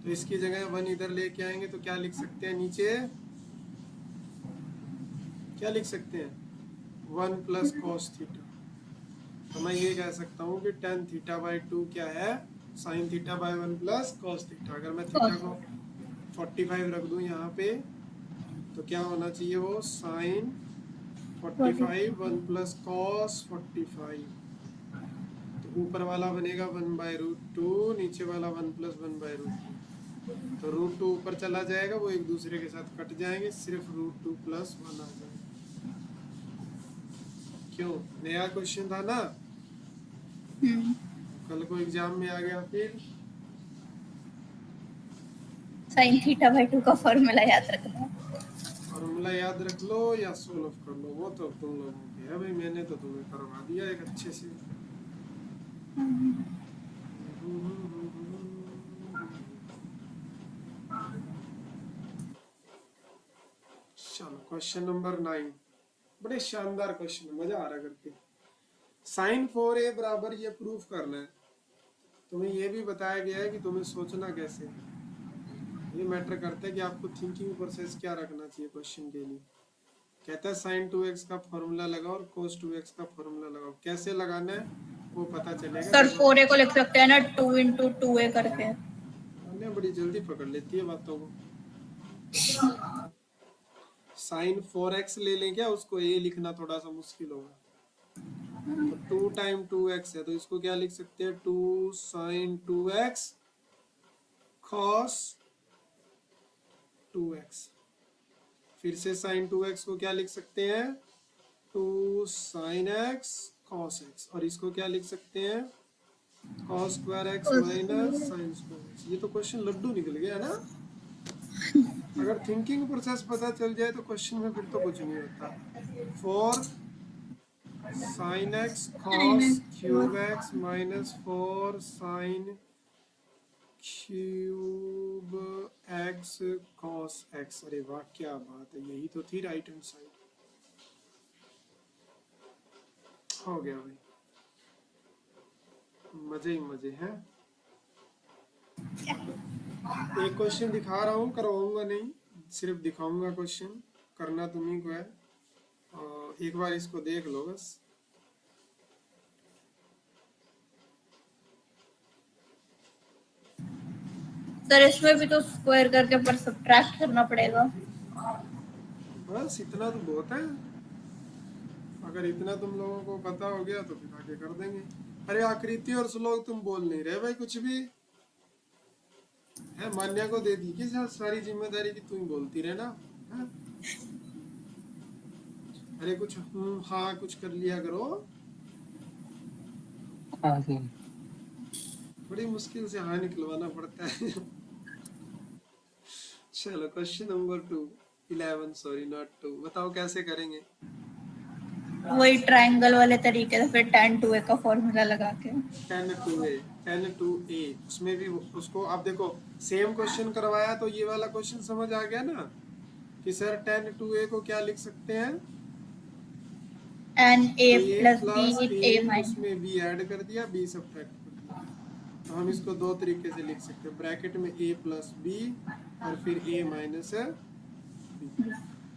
तो इसकी जगह 1 इधर लेके आएंगे तो क्या लिख सकते हैं, नीचे क्या लिख सकते हैं, 1 प्लस कॉस थीटा। तो मैं ये कह सकता हूँ कि tan थीटा बाई 2 क्या है, sine theta by 1 plus cos theta. अगर मैं थीटा को 45 रख दूँ यहाँ पे तो क्या होना चाहिए, वो साइन 45 1 प्लस कॉस 45। तो ऊपर वाला बनेगा 1 बाई रूट 2, नीचे वाला 1 प्लस 1 बाई रूट 2। तो रूट 2 ऊपर चला जाएगा, वो एक दूसरे के साथ कट जाएंगे, सिर्फ रूट 2 प्लस 1 आ जाएगा। क्यों, नया क्वेश्चन था ना, कल को एग्जाम में आ गया फिर। साइन थीटा बाई 2 का फॉर्मूला याद रखना। फॉर्मूला याद रख लो या सोल्व कर लो, वो तो तुम लोगों की है भाई, मैंने तो तुम्हें करवा दिया एक अच्छे से। चलो क्वेश्चन नंबर 9, बड़े शानदार क्वेश्चन, मजा आ रहा करके। साइन 4a बराबर ये प्रूफ करना है। तुम्हें ये भी बताया गया है कि तुम्हें सोचना कैसे है। ये मैटर करता है कि आपको थिंकिंग प्रोसेस क्या रखना चाहिए क्वेश्चन के लिए। कहता है साइन 2x का फॉर्मूला लगाओ और कोस 2x का फॉर्मूला लगाओ। कैसे लगाना है वो पता चलेगा। सर 4a को लिख सकते हैं ना 2 into 2a करके। हमने बड़ी जल्दी पकड़ लेती है बातों को। साइन 4x ले लें क्या, उसको a लिखना थोड़ा सा मुश्किल होगा। तो 2 टाइम 2x है तो इसको क्या लिख सकते हैं, 2 साइन 2x cos 2x। फिर से साइन 2x को क्या लिख सकते हैं, 2 साइन x cos x। और इसको क्या लिख सकते हैं, cos square x minus sign square x। ये तो क्वेश्चन लड्डू निकल गया ना। अगर थिंकिंग प्रोसेस पता चल जाए तो क्वेश्चन में फिर तो कुछ नहीं होता। 4 sine x cos cube x minus 4 sine cube x cos x। अरे वाह क्या बात है, यही तो थी राइट हैंड साइड। हो गया भाई, मजे ही मजे हैं। एक क्वेश्चन दिखा रहा हूँ, करवाऊंगा नहीं, सिर्फ दिखाऊंगा क्वेश्चन, करना तुम्ही को है। और एक बार इसको देख लो बस। सर इसमें भी तो स्क्वायर करके पर सब्ट्रैक्ट करना पड़ेगा। बस इतना तो बहुत है। अगर इतना तुम लोगों को पता हो गया तो फिर आगे कर देंगे। अरे आकृति और श्लोक तुम बोल नहीं रहे भाई कुछ भी है। मान्या को दे दी कि सारी जिम्मेदारी की तुम बोलती रहे ना है? अरे कुछ हाँ कुछ कर लिया करो। हाँ सर। बड़ी मुश्किल से हाँ निकलवाना पड़ता है। चलो क्वेश्चन नंबर 11 सॉरी नॉट 2। बताओ कैसे करेंगे। वही ट्रायंगल वाले तरीके से फिर tan 2a का फॉर्मूला लगा के। tan 2a उसमें भी उसको आप देखो सेम क्वेश्चन करवाया तो ये वाला क्वेश्चन समझ आ गया ना कि सर tan 2a को क्या लिख सकते हैं, and a plus b a a minus। उसमें b ऐड कर दिया, b सब्ट्रैक्ट कर दिया। तो हम इसको दो तरीके से लिख सकते हैं, ब्रैकेट में a प्लस b और फिर a माइनस b।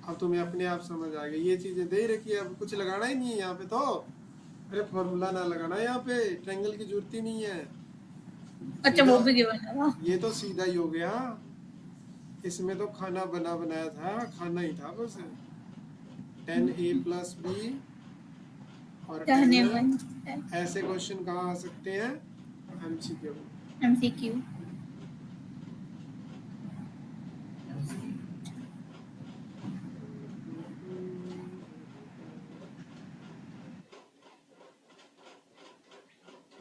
अब तुम्हें अपने आप समझ आ गया, ये चीजें दे रखी है, अब कुछ लगाना ही नहीं है यहाँ पे। तो अरे फॉर्मूला ना लगाना यहाँ पे, ट्रायंगल की जरूरत ही नहीं है। अच्छा वो भी गिवन है ना। ये तो सीधा ही हो गया, इसमें तो खाना बना बनाया था, खाना ही था बस। tan a प्लस b और tan ऐसे क्वेश्चन कहाँ आ सकते हैं, MCQ।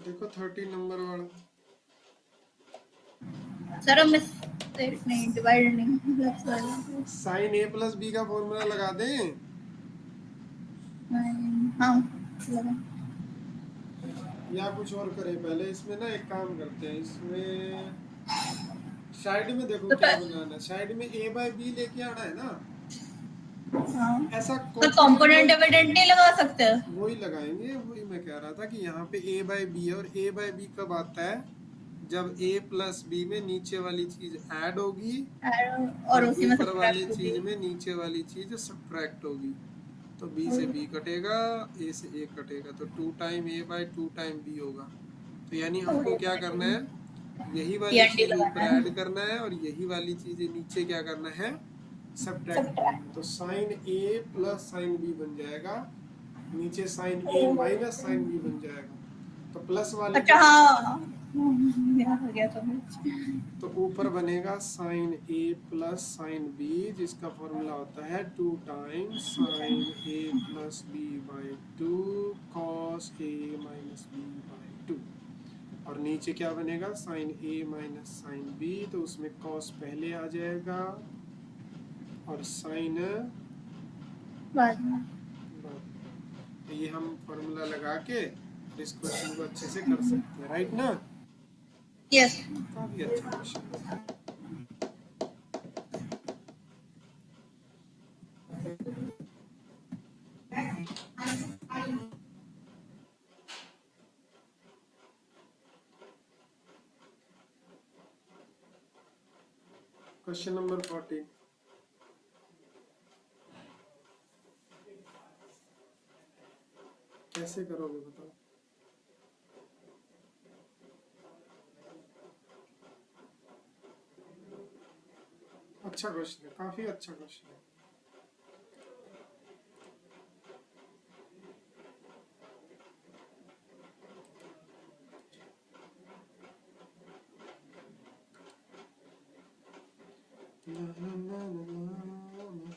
देखो 13 नंबर वाला। सर हम नहीं डिवाइड नहीं। साइन a प्लस b का फॉर्मूला लगा दें। हाँ या कुछ और करें पहले। इसमें ना एक काम करते हैं, इसमें साइड में देखो क्या बनाना है। साइड में a बाय b लेके आना है ना। हाँ, ऐसा तो कंपोनेंट कॉम्प्लीमेंट डिविडेंड नहीं लगा सकते? वही लगाएंगे, वही मैं कह रहा था कि यहाँ पे a बाई बी है, और a बाई बी कब आता है, जब a प्लस बी में नीचे वाली चीज ऐड होगी और और उसी में ऊपर वाली सब्ट्रैक्ट होगी। चीज में नीचे वाली चीज सब्ट्रैक्ट होगी। तो b से b कटेगा, a से a कटेगा, तो 2 time a by 2 time b होगा। तो यानी हमको क्या करना है, यही वाली पीएनडी चीज ऊपर लगाना है। ऐड करना है और यही वाली चीज नीचे क्या करना है, सब्ट्रैक्ट करना है। सब्ट्रैक्ट। तो sine a plus sine b बन जाएगा, नीचे sine a minus sine b बन जाएगा। तो प्लस वाले अच्छा को, हाँ, याद हो गया समझ। तो ऊपर बनेगा sine a plus sine b, जिसका फॉर्मूला होता है 2 times sine a plus b by 2 cos a minus b by 2। और नीचे क्या बनेगा, sine a minus sine b, तो उसमें कॉस पहले आ जाएगा और साइन बाद में। बाद। तो ये हम फॉर्मूला लगा के इस क्वेश्चन को अच्छे से कर सकते हैं, राइट ना। यस। काफी अच्छा क्वेश्चन है। क्वेश्चन नंबर 14, कैसे करोगे बताओ। अच्छा क्वेश्चन है, काफी अच्छा क्वेश्चन है। ला, ला, ला, ला, ला, ला, ला।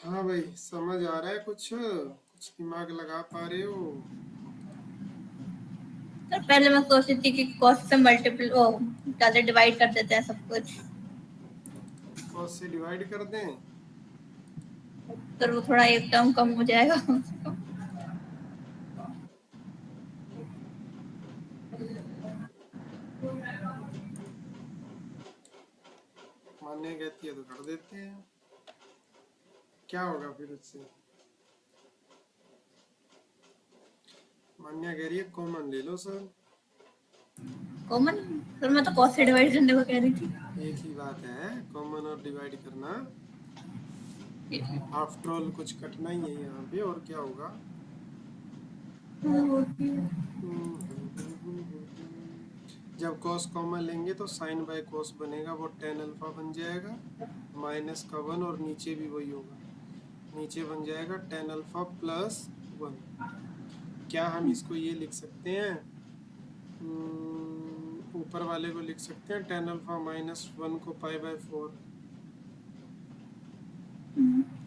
हाँ भाई, समझ आ रहा है, कुछ दिमाग लगा पा रहे हो। तो पहले मैं सोचती थी कि कॉस्ट से मल्टीपल ओ ज्यादा डिवाइड कर देते हैं सब कुछ, कॉस से डिवाइड कर दें, तो वो थोड़ा एक टर्म कम हो जाएगा। मान्य कहती है तो कर देते हैं, क्या होगा फिर उससे। मान्या कह रही है कॉमन ले लो सर। कॉमन? सर मैं तो कॉस्ट से डिवाइड करने को कह रही थी। एक ही बात है, कॉमन और डिवाइड करना। आफ्टर ऑल कुछ कटना ही है यहाँ पे, और क्या होगा। जब कॉस कॉमन लेंगे तो साइन बाय कॉस बनेगा, वो टेन अल्फा बन जाएगा, माइनस का 1, और नीचे भी वही होगा, नीचे बन जाएगा टेन अल्फा प्लस 1। क्या हम इसको ये लिख सकते हैं, ऊपर वाले को लिख सकते हैं टेन अल्फा माइनस 1 को पाई बाय 4।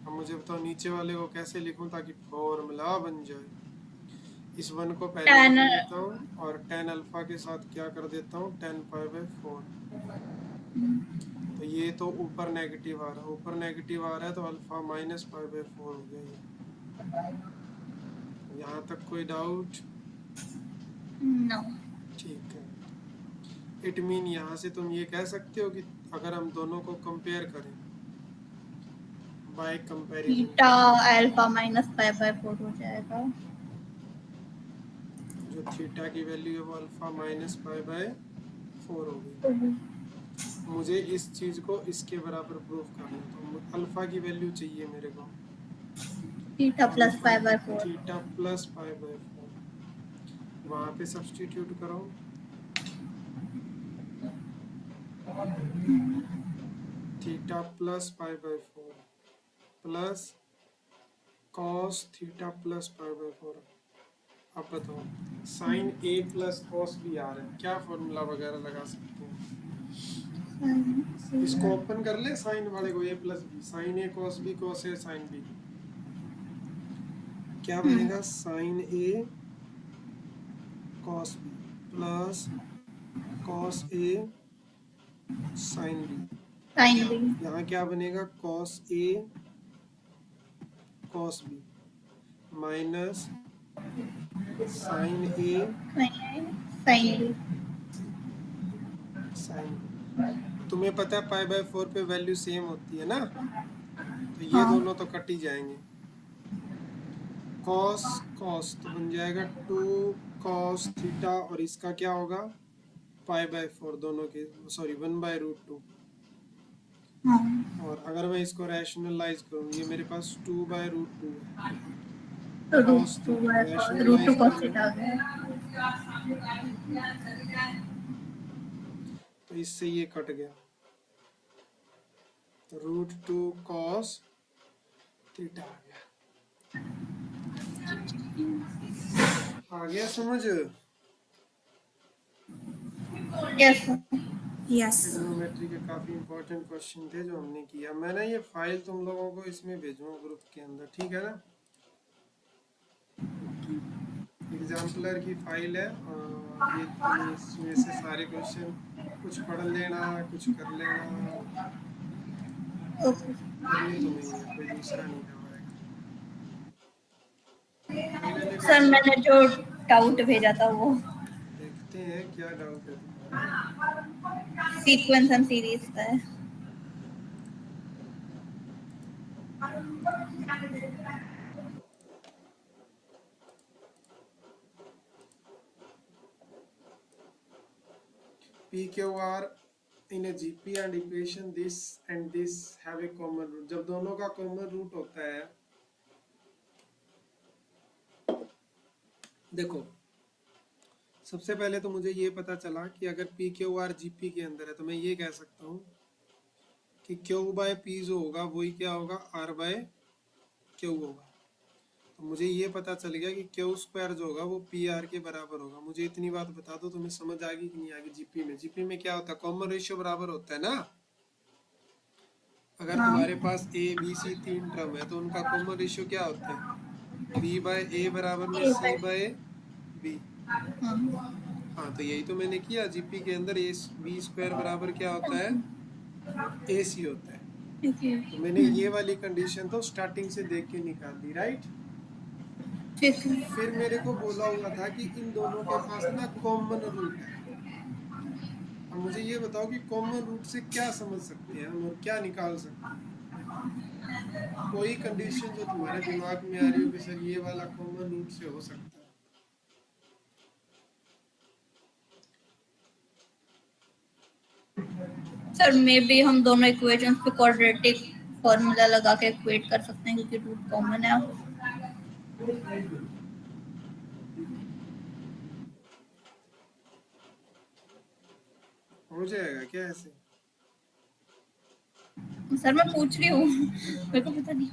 अब मुझे बताओ नीचे वाले को कैसे लिखूं ताकि फॉर्मूला बन जाए। इस 1 को पहले लिख टेन। लेता हूँ और टेन अल्फा के साथ क्या कर देता हूँ, 10 पाई बाय 4। तो ये तो ऊपर नेगेटिव आ रहा है, ऊपर नेगेटिव आ रहा है, तो अल्फा माइनस पाई बाय 4 हो गया ये। यहाँ तक कोई डाउट? नो। ठीक है। इट मीन यहाँ से तुम ये कह सकते हो कि अगर हम दोनों को कंपेयर करें bye comparison theta alpha minus pi by 4 हो जाएगा। जो थीटा की वैल्यू है वो अल्फा माइनस पाई बाय 4 होगी। मुझे इस चीज को इसके बराबर प्रूफ करना है, तो अल्फा की वैल्यू चाहिए मेरे को, theta plus pi by 4। Theta plus pi by 4, वहां पे सब्स्टिट्यूट करो। Theta plus pi by 4 plus cos theta plus pi by 4। अब बताओ, sign a plus cos B आ रहा है, क्या फॉर्मूला वगैरह लगा सकते हैं? इसको ओपन कर ले, साइन वाले को, a plus b, sine a cos b cos a sine b, क्या बनेगा? Sine a cos b plus cos a sine b. Sine b यहाँ क्या बनेगा? Cos a cos b minus sine a sine b. Sine b. तुम्हें पता है पाई by 4 पे value same होती है ना, तो ये हाँ। दोनों तो कट ही जाएंगे। कॉस कॉस तो बन जाएगा 2 कॉस थीटा, और इसका क्या होगा? पाई बाय 4, दोनों के, सॉरी 1/√2। हाँ। और अगर मैं इसको रैशनलाइज करूँ, ये मेरे पास 2/√2 है, तो cos root theta, to rationalize cos कर लो। थीटा आ गया। तो इससे ये कट गया, तो √2 cos थीटा आ गया। आ गया समझ? यस। ट्रिग्नोमेट्री के काफी इंपॉर्टेंट क्वेश्चन थे जो हमने किया। मैं ना ये फाइल तुम लोगों को इसमें भेजूंगा ग्रुप के अंदर, ठीक है ना? एग्जाम्पलर की फाइल है, ये तुम इसमें से सारे क्वेश्चन कुछ पढ़ लेना, कुछ कर लेना, करनी तुम्हें ही है, कोई दूसरा नहीं करवाएगा। मैंने सर कुछ मैंने जो डाउट भेजा था वो देखते हैं क्या डाउट है तुम्हारा। सीक्वेंस एंड सीरीज का है। P Q R in a GP and equation this and this have a common root। जब दोनों का कॉमन रूट होता है, देखो सबसे पहले तो मुझे ये पता चला कि अगर P Q R GP के अंदर है, तो मैं ये कह सकता हूँ कि Q बाय P जो होगा वही क्या होगा? R बाय Q होगा। तो मुझे ये पता चल गया कि Q स्क्वायर जो होगा वो पी आर के बराबर होगा। मुझे इतनी बात बता दो, तुम्हें समझ आ गई कि नहीं आ गई? जीपी में क्या होता है? कॉमन रेशियो बराबर होता है ना। अगर तुम्हारे पास ए बी सी 3 टर्म है तो उनका कॉमन रेशियो क्या होता है? बी बाय ए बराबर में सी बाय बी। हाँ, तो यही तो मैंने किया। जीपी के अंदर ए बी स्क्वायर बराबर क्या होता है? ए सी होता है। तो मैंने ये वाली कंडीशन तो स्टार्टिंग से देख के निकाल दी, राइट? फिर मेरे को बोला हुआ था कि इन दोनों के पास ना कॉमन रूट है। अब मुझे ये बताओ कि कॉमन रूट से क्या समझ सकते हैं हम और क्या निकाल सकते हैं? कोई कंडीशन जो तुम्हारे दिमाग में आ रही हो कि सर ये वाला कॉमन रूट से हो सकता है। सर मे बी हम दोनों इक्वेशंस पे क्वाड्रेटिक फॉर्मूला लगा के इक्वेट कर सकते हैं क्योंकि रूट कॉमन है। हो जाएगा क्या ऐसे? सर मैं पूछ रही हूँ, मेरे को पता नहीं।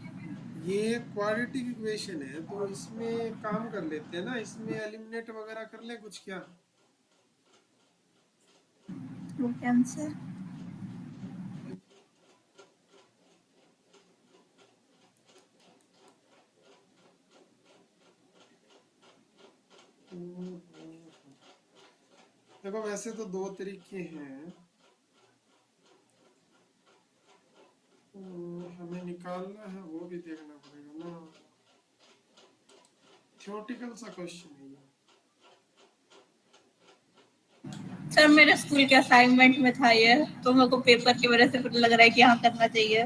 ये क्वाड्रेटिक इक्वेशन है तो इसमें काम कर लेते हैं ना, इसमें एलिमिनेट वगैरह कर ले कुछ क्या? रूट आंसर देखो वैसे तो दो तरीके हैं, हमें निकालना है वो भी देखना पड़ेगा ना। थ्योरेटिकल सा क्वेश्चन है ये। सर मेरे स्कूल के असाइनमेंट में था ये, तो मेरे को पेपर की वजह से लग रहा है कि हाँ करना चाहिए।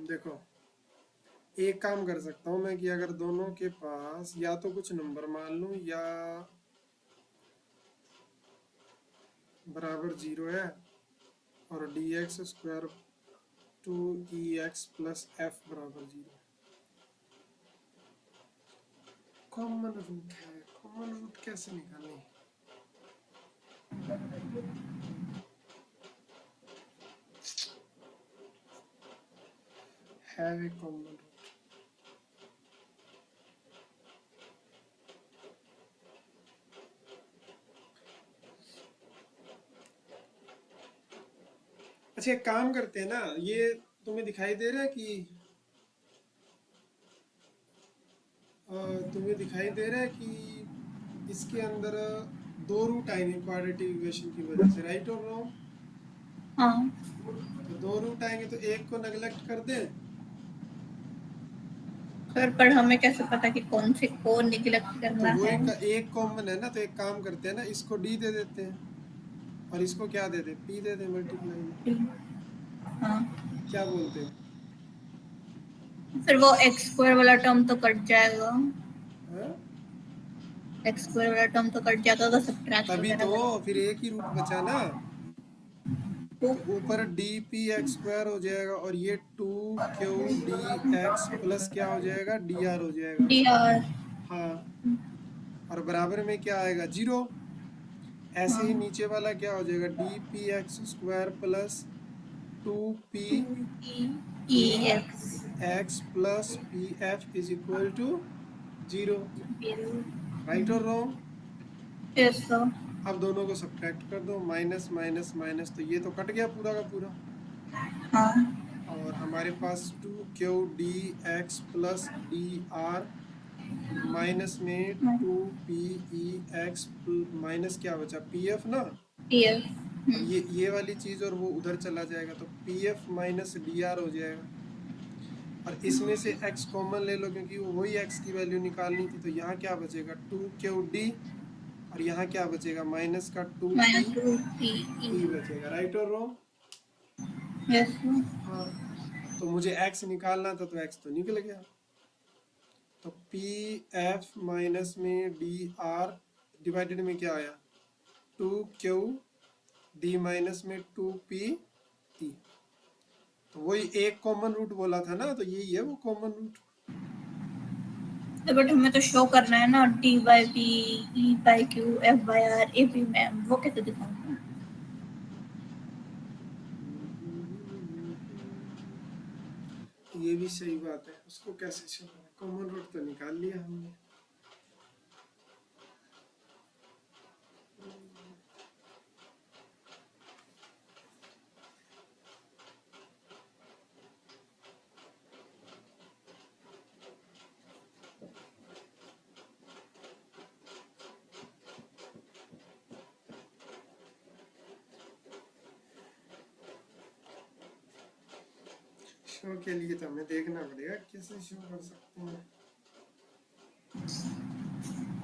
देखो एक काम कर सकता हूँ मैं कि अगर दोनों के पास या तो कुछ नंबर मान लूँ या बराबर 0 है और dx square 2ex plus f बराबर 0। कॉमन रूट है, कॉमन रूट कैसे निकालें? Have a common root. अच्छा एक काम करते हैं ना, ये तुम्हें दिखाई दे रहा है कि तुम्हें दिखाई दे रहा है कि इसके अंदर 2 रूट आएंगे क्वाड्रेटिक इक्वेशन की वजह से, राइट और रॉन्ग? हाँ तो 2 रूट आएंगे तो एक को नेग्लेक्ट कर दें। सर, पर हमें कैसे पता कि कौन से को निगलेक्ट तो करना वो है? एक कॉमन है ना, तो एक काम करते हैं ना, इसको डी दे देते हैं और इसको क्या दे दे, पी दे दे मल्टीप्लाई में। हाँ क्या बोलते हो? फिर वो एक्स स्क्वायर वाला टर्म तो कट जाएगा, हाँ? एक्स स्क्वायर वाला टर्म तो कट जाएगा तो सब्ट्रैक्ट तभी वगैरह तो फिर एक ही रूट बचा ना, तो ऊपर डी पी एक्स स्क्वायर हो जाएगा और ये 2q प्लस क्या हो जाएगा, डी आर हो जाएगा। D R. हाँ, और बराबर में क्या आएगा, 0। ऐसे ही नीचे वाला क्या हो जाएगा, d p x square plus 2p e x x plus p f is equal to 0। Right और रॉन्ग? Yes sir. अब दोनों को सब्ट्रैक्ट कर दो, माइनस माइनस माइनस, तो ये तो कट गया पूरा का पूरा। हाँ और हमारे पास 2q plus D R minus में 2pex माइनस क्या बचा, pf ना, यस। और ये वाली चीज और वो उधर चला जाएगा तो pf माइनस डी आर हो जाएगा। और इसमें से x कॉमन ले लो क्योंकि वो वही x की वैल्यू निकालनी थी, तो यहाँ क्या बचेगा 2qd और यहाँ क्या बचेगा माइनस का 2p बचेगा। राइट और रॉन्ग? यस। हाँ, तो मुझे x निकालना था तो x तो निकल गया। तो pf माइनस में dr डिवाइडेड में क्या आया 2qd माइनस में 2p t, तो वही एक कॉमन रूट बोला था ना, तो यही है वो कॉमन रूट। बट हमें तो शो करना है ना, d by p e by q f by r a p में, वो कैसे दिखाऊंगा? ये भी सही बात है, उसको कैसे शो करें, कॉमन रूट तो निकाल लिया हमने। शो के लिए तो हमें देखना पड़ेगा कैसे शो कर सकते हैं।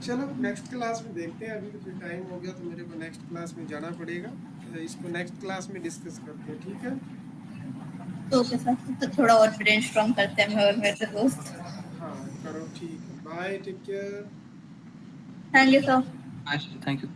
चलो नेक्स्ट क्लास में देखते हैं, अभी तो टाइम हो गया तो मेरे को नेक्स्ट क्लास में जाना पड़ेगा, इसको नेक्स्ट क्लास में डिस्कस करते हैं, ठीक है? तो ओके सर, तो थोड़ा और ब्रेनस्टॉर्म करते हैं मैं और मेरे दोस्त। हाँ करो, ठीक है, bye, take care. Thank you sir. Thank you.